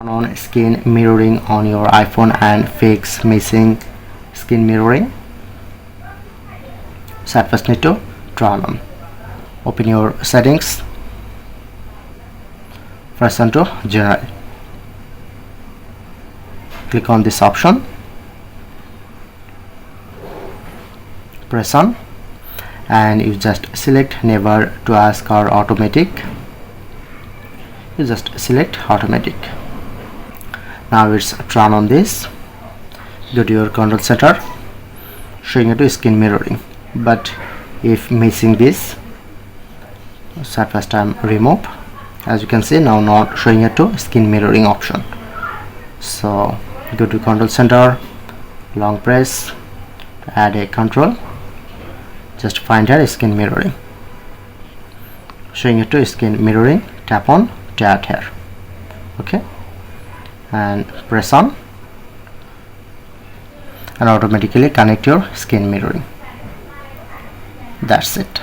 Turn on skin mirroring on your iPhone and fix missing skin mirroring. So at first need to turn on. Open your settings. Press on to general. Click on this option. Press on and you just select never to ask or automatic. You just select automatic. Now it's turn on this. Go to your control center, showing it to skin mirroring. But if missing this, so at first time remove. As you can see, now not showing it to skin mirroring option. So go to control center, long press, add a control. Just find here skin mirroring. Showing it to skin mirroring. Tap on that here. Okay. And press on and automatically connect your skin mirroring. That's it.